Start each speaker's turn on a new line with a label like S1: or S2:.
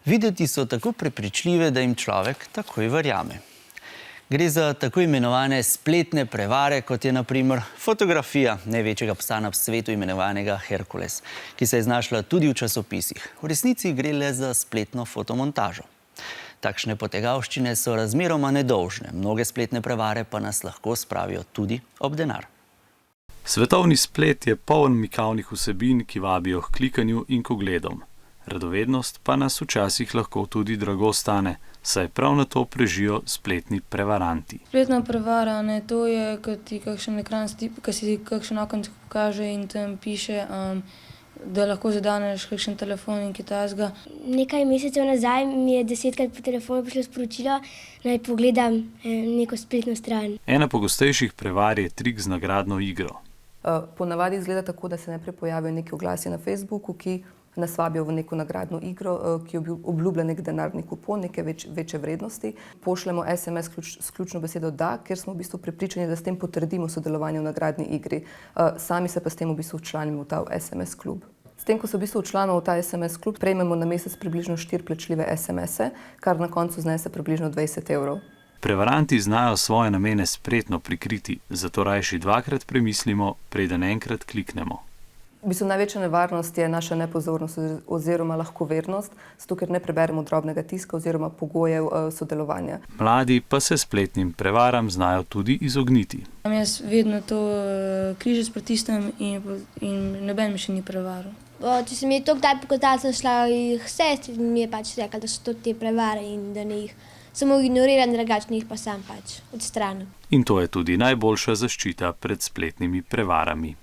S1: Videti so tako prepričljive, da jim človek takoj verjame. Gre za tako imenovane spletne prevare, kot je na primer fotografija največjega psa na svetu imenovanega Herkules, ki se je znašla tudi v časopisih. V resnici gre le za spletno fotomontažo. Takšne potegavščine so razmeroma nedolžne, mnoge spletne prevare pa nas lahko spravijo tudi ob denar.
S2: Svetovni splet je poln mikavnih vsebin, ki vabijo k klikanju in k ogledom. Radovednost pa nas včasih lahko tudi drago stane, saj prav na to prežijo spletni prevaranti.
S3: Spletna prevara, to je, ko ti kakšen ekran, ko si kakšen okenc pokaže in tam piše, da lahko zadaneš kakšen telefon in kaj takega.
S4: Nekaj mesecev nazaj mi je 10-krat po telefonu prišlo sporočilo, naj pogledam neko spletno stran.
S2: Ena pogostejših prevar je trik z nagradno igro.
S5: Ponavadi izgleda tako, da se najprej pojavijo neki oglasi na Facebooku, ki nas vabijo v neko nagradno igro, ki obljublja nek denarni kupon, neke večje vrednosti. Pošljemo SMS s ključno besedo da, ker smo v bistvu prepričani, da s tem potrdimo sodelovanje v nagradni igri. Sami se pa s tem v bistvu včlanimo v ta SMS klub. S tem, ko se v bistvu včlanimo v ta SMS klub, prejmemo na mesec približno 4 plačljive SMS-e, kar na koncu znese približno 20 evrov.
S2: Prevaranti znajo svoje namene spretno prikriti, zato rajši dvakrat premislimo, preden enkrat kliknemo.
S5: V bistvu največja nevarnost je naša nepozornost oziroma lahkovernost, zato ker ne preberemo drobnega tiska oziroma pogojev sodelovanja.
S2: Mladi pa se spletnim prevaram znajo tudi izogniti.
S3: Jaz vedno to križec pritisnem in noben mi še ni prevaral.
S4: Če se mi je to kdaj pokazalo, sem šla jih sestri in mi je pač rekla, da so to te prevare in da ne jih samo ignoriram, drugače jih pa sam pač odstranim.
S2: In to je tudi najboljša zaščita pred spletnimi prevarami.